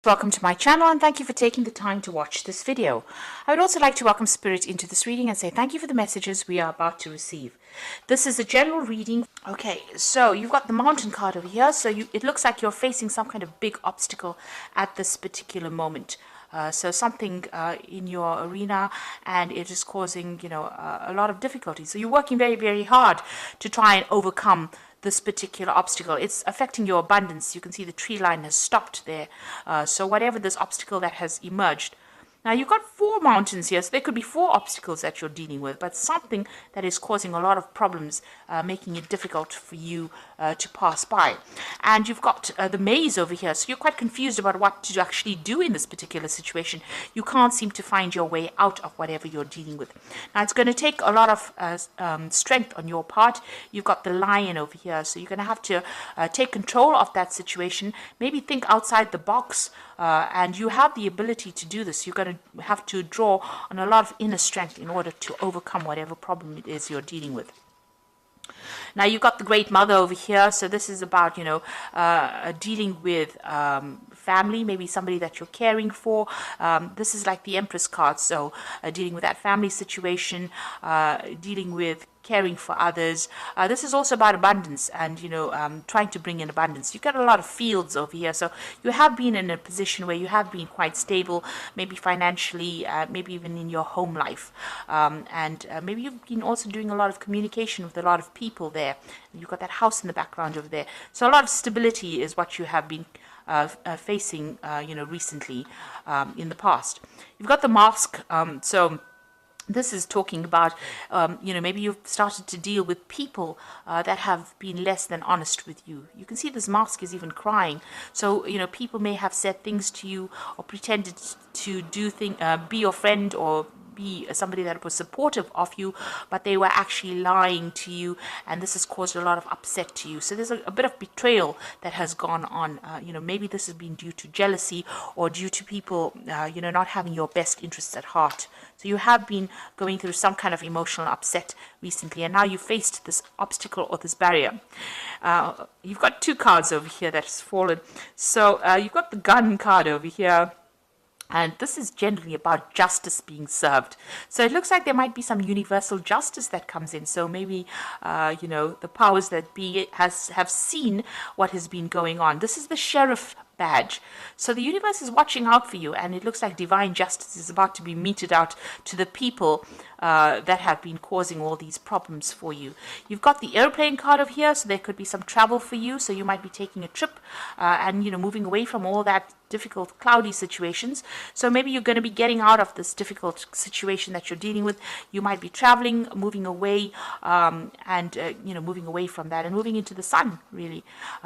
Welcome to my channel and thank you for taking the time to watch this video. I would also like to welcome Spirit into this reading and say thank you for the messages we are about to receive. This is a general reading. Okay, so you've got the Mountain card over here. So it looks like you're facing some kind of big obstacle at this particular moment. So something in your arena, and it is causing, a lot of difficulty. So you're working very, very hard to try and overcome this particular obstacle. It's affecting your abundance. You can see the tree line has stopped there. So whatever this obstacle that has emerged. Now you've got 4 mountains here, so there could be 4 obstacles that you're dealing with, but something that is causing a lot of problems, making it difficult for you to pass by. And you've got the maze over here, so you're quite confused about what to actually do in this particular situation. You can't seem to find your way out of whatever you're dealing with. Now it's going to take a lot of strength on your part. You've got the lion over here, so you're going to have to take control of that situation, maybe think outside the box, and you have the ability to do this. You're going to have to draw on a lot of inner strength in order to overcome whatever problem it is you're dealing with. Now you've got the Great Mother over here, so this is about, dealing with family, maybe somebody that you're caring for. This is like the Empress card, so dealing with that family situation, dealing with caring for others. This is also about abundance and, trying to bring in abundance. You've got a lot of fields over here, so you have been in a position where you have been quite stable, maybe financially, maybe even in your home life. And maybe you've been also doing a lot of communication with a lot of people there. You've got that house in the background over there. So a lot of stability is what you have been facing, recently in the past. You've got the mask, so this is talking about, maybe you've started to deal with people that have been less than honest with you. You can see this mask is even crying. So, people may have said things to you or pretended to be your friend or be somebody that was supportive of you, but they were actually lying to you, and this has caused a lot of upset to you. So there's a bit of betrayal that has gone on. Maybe this has been due to jealousy or due to people, not having your best interests at heart. So you have been going through some kind of emotional upset recently, and now you faced this obstacle or this barrier. You've got 2 cards over here that's fallen. So you've got the Gun card over here. And this is generally about justice being served. So it looks like there might be some universal justice that comes in. So maybe, the powers that be have seen what has been going on. This is the Sheriff badge. So the universe is watching out for you, and it looks like divine justice is about to be meted out to the people that have been causing all these problems for you. You've got the airplane card over here, so there could be some travel for you. So you might be taking a trip and, moving away from all that difficult, cloudy situations. So maybe you're going to be getting out of this difficult situation that you're dealing with. You might be traveling, moving away, moving away from that and moving into the sun, really.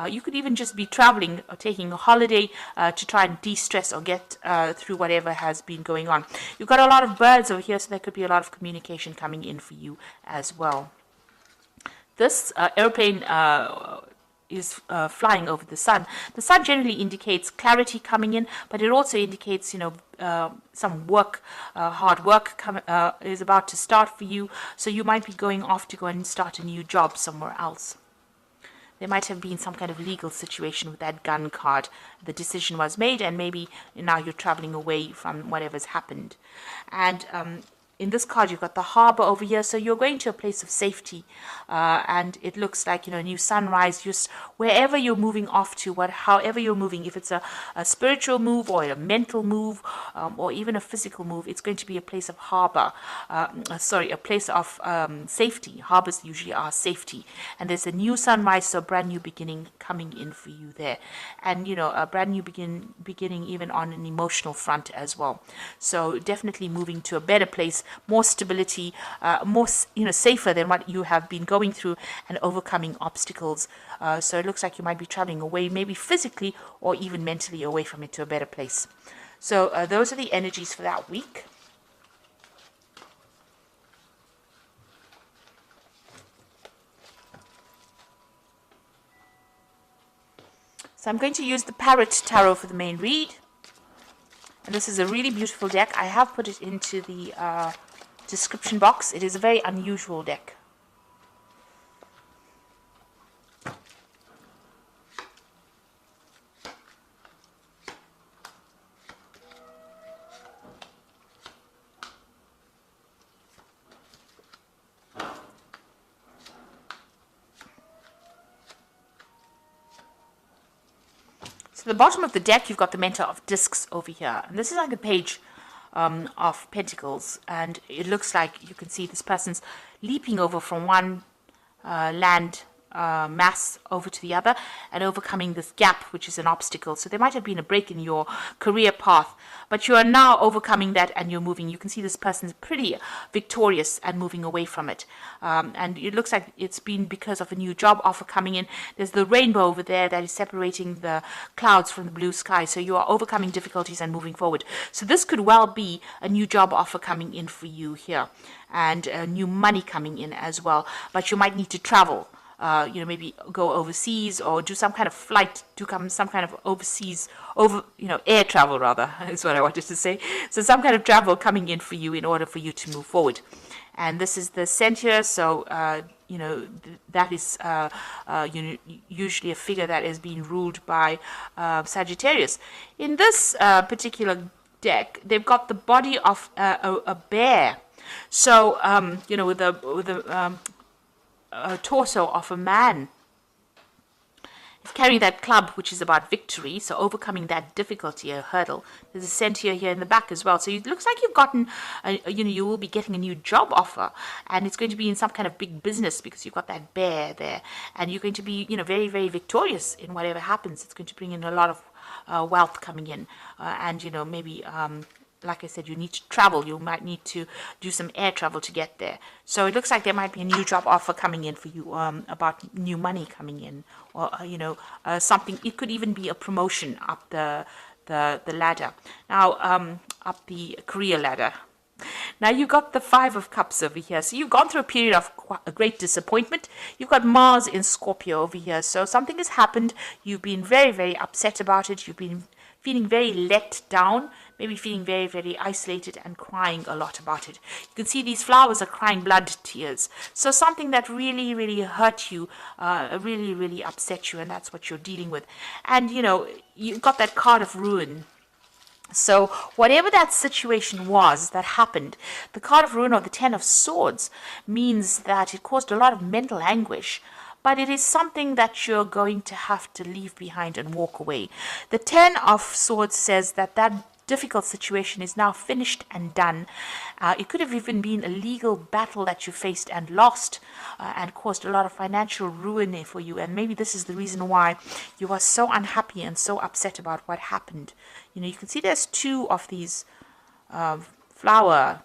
You could even just be traveling or taking a holiday to try and de-stress or get through whatever has been going on. You've got a lot of birds over here, so there could be a lot of communication coming in for you as well. This airplane is flying over the sun. The sun generally indicates clarity coming in, but it also indicates, some work, hard work is about to start for you. So you might be going off to go and start a new job somewhere else. There might have been some kind of legal situation with that Gun card. The decision was made, and maybe now you're traveling away from whatever's happened. And in this card, you've got the harbor over here, so you're going to a place of safety, and it looks like, a new sunrise. Just wherever you're moving off to, however you're moving, if it's a spiritual move or a mental move, or even a physical move, it's going to be a place of harbor. A place of safety. Harbors usually are safety, and there's a new sunrise, so a brand new beginning coming in for you there, and a brand new beginning even on an emotional front as well. So definitely moving to a better place, more stability, more safer than what you have been going through, and overcoming obstacles. So it looks like you might be traveling away, maybe physically or even mentally away from it to a better place. So those are the energies for that week. So I'm going to use the Parrot Tarot for the main read. And this is a really beautiful deck. I have put it into the description box. It is a very unusual deck. the bottom of the deck, you've got the Mentor of Discs over here. And this is like a page of Pentacles. And it looks like you can see this person's leaping over from one land mass over to the other and overcoming this gap, which is an obstacle. So there might have been a break in your career path, but you are now overcoming that and you're moving. You can see this person's pretty victorious and moving away from it. And it looks like it's been because of a new job offer coming in. There's the rainbow over there that is separating the clouds from the blue sky. So you are overcoming difficulties and moving forward. So this could well be a new job offer coming in for you here, and new money coming in as well. But you might need to travel. Maybe go overseas or do some kind of flight, some kind of overseas, air travel rather, is what I wanted to say. So some kind of travel coming in for you in order for you to move forward. And this is the center, so, that is usually a figure that is being ruled by Sagittarius. In this particular deck, they've got the body of a bear. So, with a torso of a man. He's carrying that club, which is about victory, so overcoming that difficulty, a hurdle. There's a center here in the back as well. So it looks like you've gotten, you will be getting a new job offer, and it's going to be in some kind of big business because you've got that bear there, and you're going to be, very, very victorious in whatever happens. It's going to bring in a lot of wealth coming in, and maybe. Like I said, you need to travel. You might need to do some air travel to get there. So it looks like there might be a new job offer coming in for you, about new money coming in, or something. It could even be a promotion up the ladder. Now, up the career ladder. Now you've got the Five of Cups over here. So you've gone through a period of a great disappointment. You've got Mars in Scorpio over here. So something has happened. You've been very, very upset about it. You've been feeling very let down, maybe feeling very, very isolated and crying a lot about it. You can see these flowers are crying blood tears. So something that really, really hurt you, really, really upset you, and that's what you're dealing with. And, you've got that card of ruin. So whatever that situation was that happened, the card of ruin or the Ten of Swords means that it caused a lot of mental anguish. But it is something that you're going to have to leave behind and walk away. The Ten of Swords says that difficult situation is now finished and done. It could have even been a legal battle that you faced and lost, and caused a lot of financial ruin for you. And maybe this is the reason why you are so unhappy and so upset about what happened. You can see there's two of these flower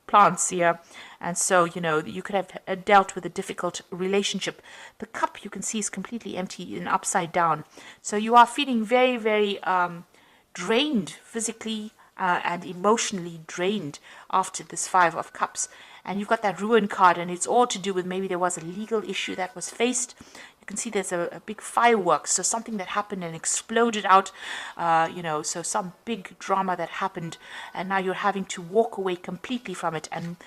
plants here, and so you could have dealt with a difficult relationship. The cup, you can see, is completely empty and upside down, so you are feeling very, very drained physically and emotionally drained after this Five of Cups. And you've got that ruin card, and it's all to do with maybe there was a legal issue that was faced. You can see there's a big fireworks, so something that happened and exploded out, so some big drama that happened, and now you're having to walk away completely from it and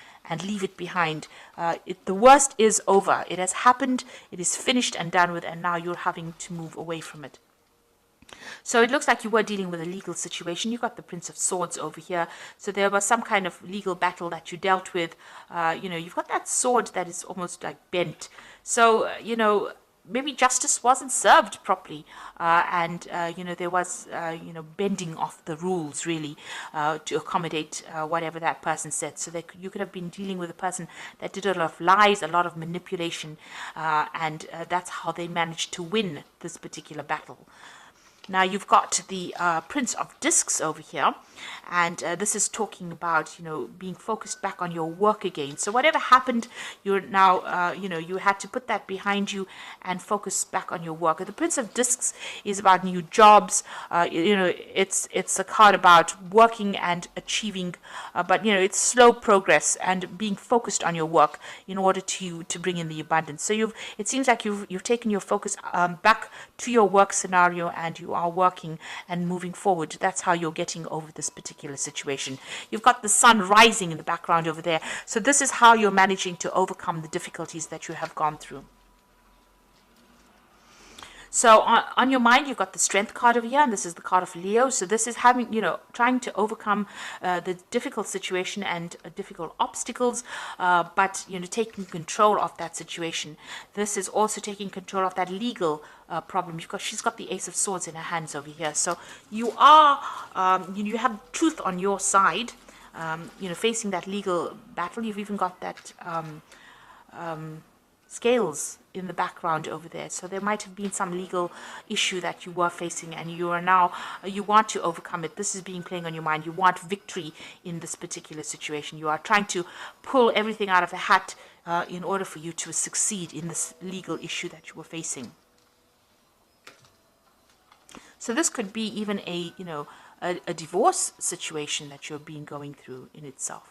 leave it behind. The worst is over. It has happened, it is finished and done with, and now you're having to move away from it. So it looks like you were dealing with a legal situation. You've got the Prince of Swords over here. So there was some kind of legal battle that you dealt with. You've got that sword that is almost like bent. So, maybe justice wasn't served properly. And there was, bending of the rules, really, to accommodate whatever that person said. So you could have been dealing with a person that did a lot of lies, a lot of manipulation. And that's how they managed to win this particular battle. Now you've got the Prince of Discs over here, and this is talking about, being focused back on your work again. So whatever happened, you're now, you had to put that behind you and focus back on your work. The Prince of Discs is about new jobs. It's a card about working and achieving, but it's slow progress and being focused on your work in order to bring in the abundance. So it seems like you've taken your focus back to your work scenario, and you are working and moving forward. That's how you're getting over this particular situation. You've got the sun rising in the background over there. So this is how you're managing to overcome the difficulties that you have gone through. So on your mind, you've got the Strength card over here, and this is the card of Leo. So this is having, trying to overcome the difficult situation and difficult obstacles, but, taking control of that situation. This is also taking control of that legal problem. She's got the Ace of Swords in her hands over here. So you are, you have truth on your side, facing that legal battle. You've even got that scales in the background over there. So there might have been some legal issue that you were facing, and you are now, you want to overcome it. This is being playing on your mind. You want victory in this particular situation. You are trying to pull everything out of the hat in order for you to succeed in this legal issue that you were facing. So this could be even a divorce situation that you're going through in itself.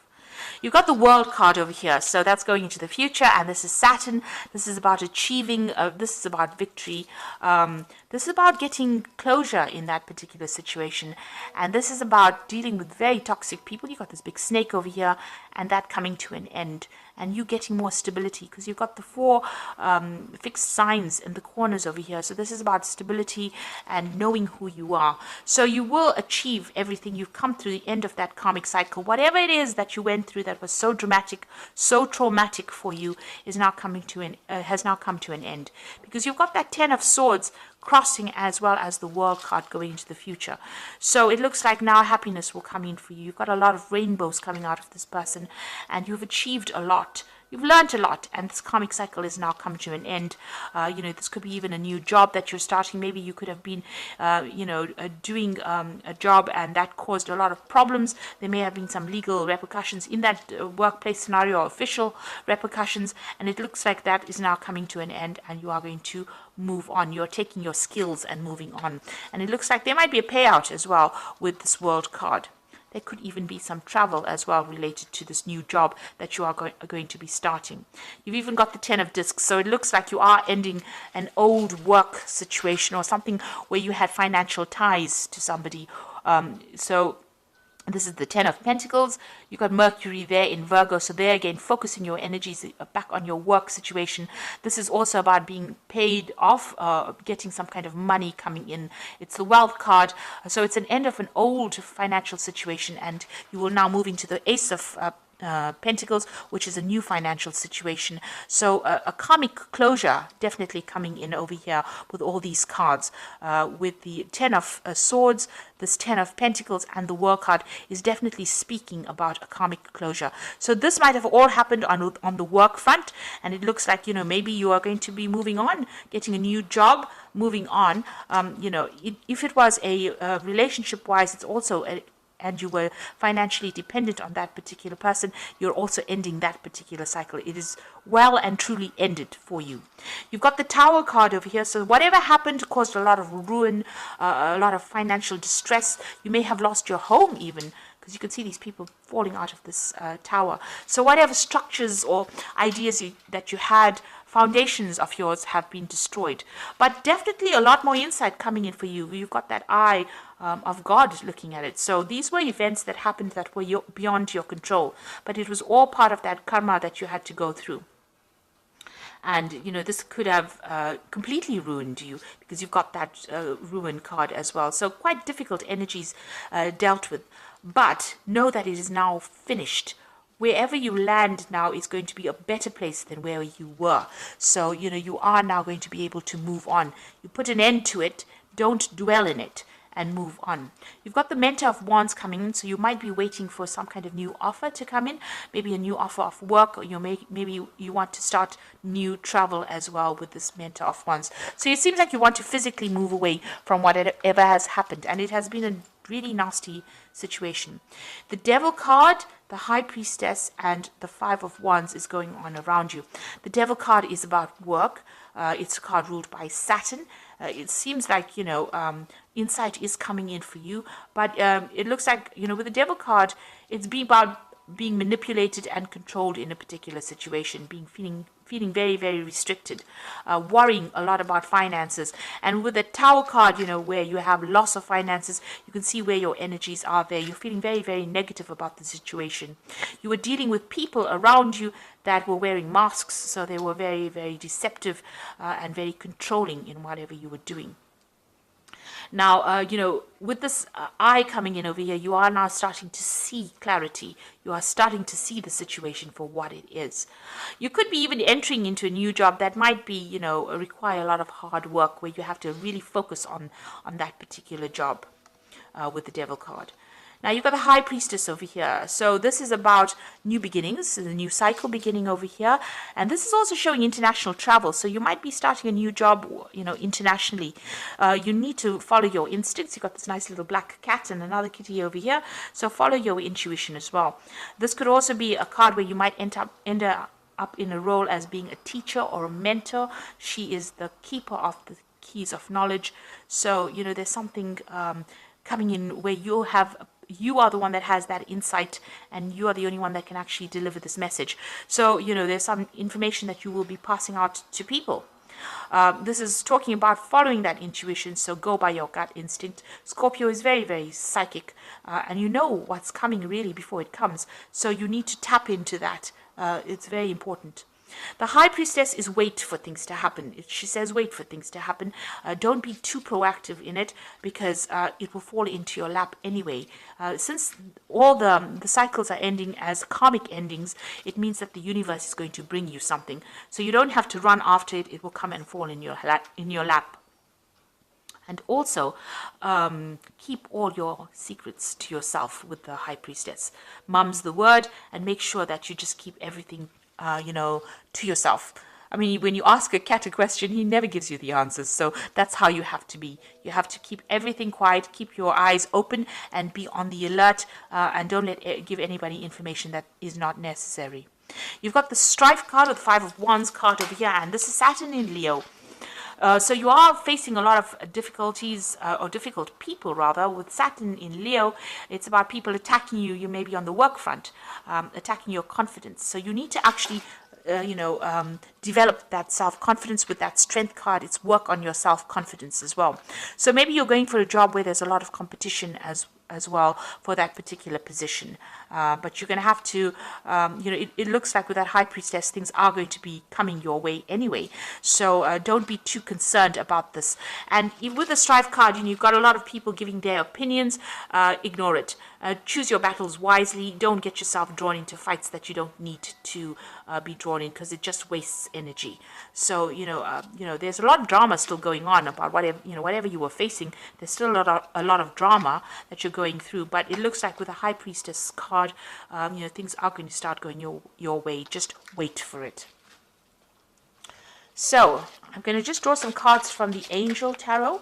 You've got the World card over here, so that's going into the future, and this is Saturn. This is about achieving, this is about victory. This is about getting closure in that particular situation, and this is about dealing with very toxic people. You've got this big snake over here, and that coming to an end, and you getting more stability, because you've got the 4 fixed signs in the corners over here. So this is about stability and knowing who you are. So you will achieve everything. You've come through the end of that karmic cycle. Whatever it is that you went through that was so dramatic, so traumatic for you, is now coming to has now come to an end, because you've got that 10 of Swords crossing as well as the World card going into the future. So it looks like now happiness will come in for you. You've got a lot of rainbows coming out of this person, and you've achieved a lot. You've learned a lot, and this karmic cycle is now come to an end. This could be even a new job that you're starting. Maybe you could have been, doing a job, and that caused a lot of problems. There may have been some legal repercussions in that workplace scenario, or official repercussions, and it looks like that is now coming to an end, and you are going to move on. You're taking your skills and moving on. And it looks like there might be a payout as well with this World card. There could even be some travel as well related to this new job that you are going to be starting. You've even got the 10 of Discs, so it looks like you are ending an old work situation or something where you had financial ties to somebody. So this is the 10 of Pentacles. You've got Mercury there in Virgo, so there again, focusing your energies back on your work situation. This is also about being paid off, getting some kind of money coming in. It's the Wealth card, so it's an end of an old financial situation, and you will now move into the Ace of Pentacles, which is a new financial situation. So a karmic closure definitely coming in over here with all these cards. With the 10 of Swords, this 10 of Pentacles, and the World card is definitely speaking about a karmic closure. So this might have all happened on the work front, and it looks like, maybe you are going to be moving on, getting a new job, moving on. If it was a relationship-wise, it's also and you were financially dependent on that particular person, you're also ending that particular cycle. It is well and truly ended for you. You've got the Tower card over here. So whatever happened caused a lot of ruin, a lot of financial distress. You may have lost your home even, because you can see these people falling out of this tower. So whatever structures or ideas that you had, foundations of yours have been destroyed. But definitely a lot more insight coming in for you. You've got that eye of God looking at it. So these were events that happened that were beyond your control, but it was all part of that karma that you had to go through. And, this could have completely ruined you, because you've got that ruin card as well. So quite difficult energies dealt with. But know that it is now finished. Wherever you land now is going to be a better place than where you were. So, you are now going to be able to move on. You put an end to it. Don't dwell in it, and move on. You've got the Mentor of Wands coming in, so you might be waiting for some kind of new offer to come in, maybe a new offer of work, or maybe you want to start new travel as well with this Mentor of Wands. So it seems like you want to physically move away from whatever has happened, and it has been a really nasty situation. The Devil card, the High Priestess, and the 5 of Wands is going on around you. The Devil card is about work. It's a card ruled by Saturn. It seems like, insight is coming in for you, but it looks like, with the Devil card, it's about being manipulated and controlled in a particular situation, feeling feeling very, very restricted, worrying a lot about finances. And with the Tower card, where you have loss of finances, you can see where your energies are there. You're feeling very, very negative about the situation. You were dealing with people around you that were wearing masks, so they were very, very deceptive and very controlling in whatever you were doing. Now, with this eye coming in over here, you are now starting to see clarity. You are starting to see the situation for what it is. You could be even entering into a new job that might be, require a lot of hard work, where you have to really focus on that particular job with the Devil card. Now, you've got the High Priestess over here. So this is about new beginnings, the new cycle beginning over here. And this is also showing international travel. So you might be starting a new job, internationally. You need to follow your instincts. You've got this nice little black cat and another kitty over here. So follow your intuition as well. This could also be a card where you might end up in a role as being a teacher or a mentor. She is the keeper of the keys of knowledge. So, there's something coming in where you are the one that has that insight, and you are the only one that can actually deliver this message. So, there's some information that you will be passing out to people. This is talking about following that intuition, so go by your gut instinct. Scorpio is very, very psychic, and you know what's coming really before it comes. So you need to tap into that. It's very important. The High Priestess is wait for things to happen. She says wait for things to happen. Don't be too proactive in it, because it will fall into your lap anyway. Since all the cycles are ending as karmic endings, it means that the universe is going to bring you something. So you don't have to run after it. It will come and fall in your lap. And also, keep all your secrets to yourself with the High Priestess. Mum's the word, and make sure that you just keep everything to yourself. I mean, when you ask a cat a question, he never gives you the answers. So that's how you have to be. You have to keep everything quiet, keep your eyes open, and be on the alert, and don't give anybody information that is not necessary. You've got the Strife card, or the Five of Wands card over here, and this is Saturn in Leo. So you are facing a lot of difficulties, or difficult people rather, with Saturn in Leo. It's about people attacking you. You may be on the work front, attacking your confidence. So you need to actually, develop that self-confidence with that Strength card. It's work on your self-confidence as well. So maybe you're going for a job where there's a lot of competition as well for that particular position. But you're going to have to, it looks like with that High Priestess, things are going to be coming your way anyway. So don't be too concerned about this. And with the Strife card, you've got a lot of people giving their opinions. Ignore it. Choose your battles wisely. Don't get yourself drawn into fights that you don't need to be drawn in, because it just wastes energy. So, there's a lot of drama still going on about whatever you were facing. There's still a lot of drama that you're going through, but it looks like with a High Priestess card, things are going to start going your way. Just wait for it. So I'm going to just draw some cards from the Angel Tarot.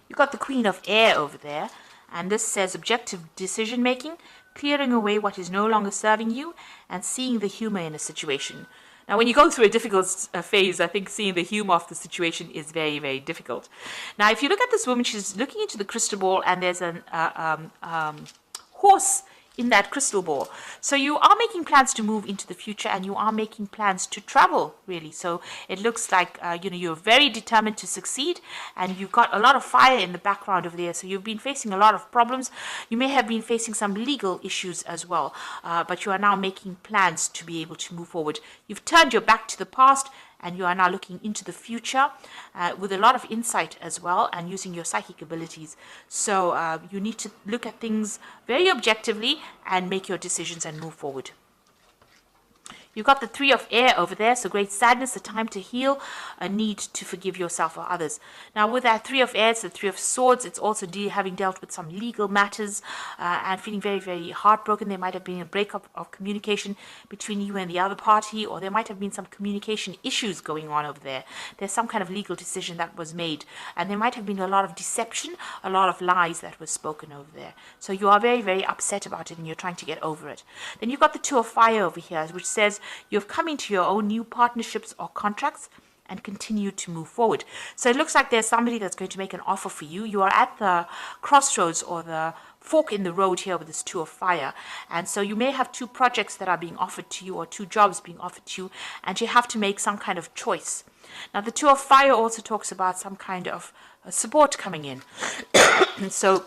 You've got the Queen of Air over there, and this says objective decision making, clearing away what is no longer serving you, and seeing the humor in a situation. Now, when you go through a difficult phase, I think seeing the humor of the situation is very, very difficult. Now, if you look at this woman, she's looking into the crystal ball, and there's a horse in that crystal ball. So you are making plans to move into the future, and you are making plans to travel, really. So it looks like, you're very determined to succeed, and you've got a lot of fire in the background over there. So you've been facing a lot of problems. You may have been facing some legal issues as well, but you are now making plans to be able to move forward. You've turned your back to the past, and you are now looking into the future with a lot of insight as well, and using your psychic abilities. So you need to look at things very objectively and make your decisions and move forward. You've got the Three of Air over there, so great sadness, a time to heal, a need to forgive yourself or others. Now, with that Three of Air, it's the Three of Swords. It's also having dealt with some legal matters and feeling very, very heartbroken. There might have been a breakup of communication between you and the other party, or there might have been some communication issues going on over there. There's some kind of legal decision that was made, and there might have been a lot of deception, a lot of lies that was spoken over there. So you are very, very upset about it, and you're trying to get over it. Then you've got the Two of Fire over here, which says you've come into your own new partnerships or contracts, and continue to move forward. So it looks like there's somebody that's going to make an offer for you. You are at the crossroads or the fork in the road here with this Two of Fire, and so you may have two projects that are being offered to you, or two jobs being offered to you, and you have to make some kind of choice. Now the Two of Fire also talks about some kind of support coming in. And so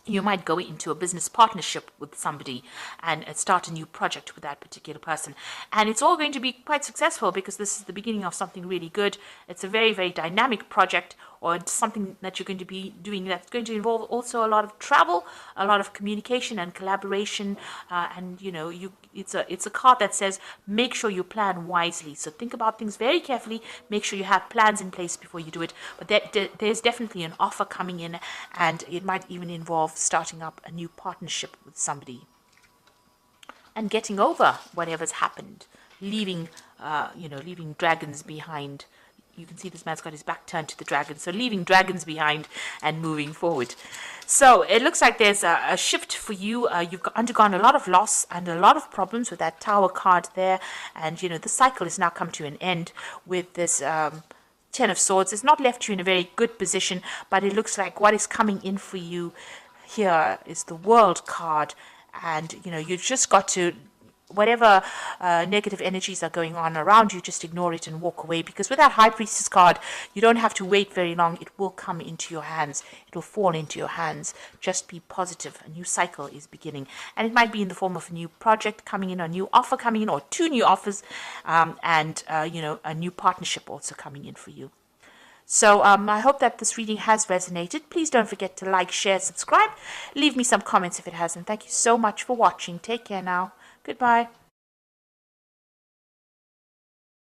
you might go into a business partnership with somebody and start a new project with that particular person. And it's all going to be quite successful because this is the beginning of something really good. It's a very, very dynamic project, or it's something that you're going to be doing that's going to involve also a lot of travel, a lot of communication and collaboration. And, you know, it's a card that says make sure you plan wisely. So think about things very carefully. Make sure you have plans in place before you do it. But there's definitely an offer coming in, and it might even involve starting up a new partnership with somebody and getting over whatever's happened, leaving dragons behind. You can see this man's got his back turned to the dragon, so leaving dragons behind and moving forward. So it looks like there's a shift for you. You've undergone a lot of loss and a lot of problems with that Tower card there, and you know the cycle has now come to an end with this Ten of Swords. It's not left you in a very good position, but it looks like what is coming in for you here is the World card, and you know you've just got to, whatever negative energies are going on around you, just ignore it and walk away, because with that High Priestess card, you don't have to wait very long. It will come into your hands. It will fall into your hands. Just be positive. A new cycle is beginning, and it might be in the form of a new project coming in, a new offer coming in, or two new offers, and a new partnership also coming in for you. So I hope that this reading has resonated. Please don't forget to like, share, subscribe. Leave me some comments if it hasn't. Thank you so much for watching. Take care now. Goodbye.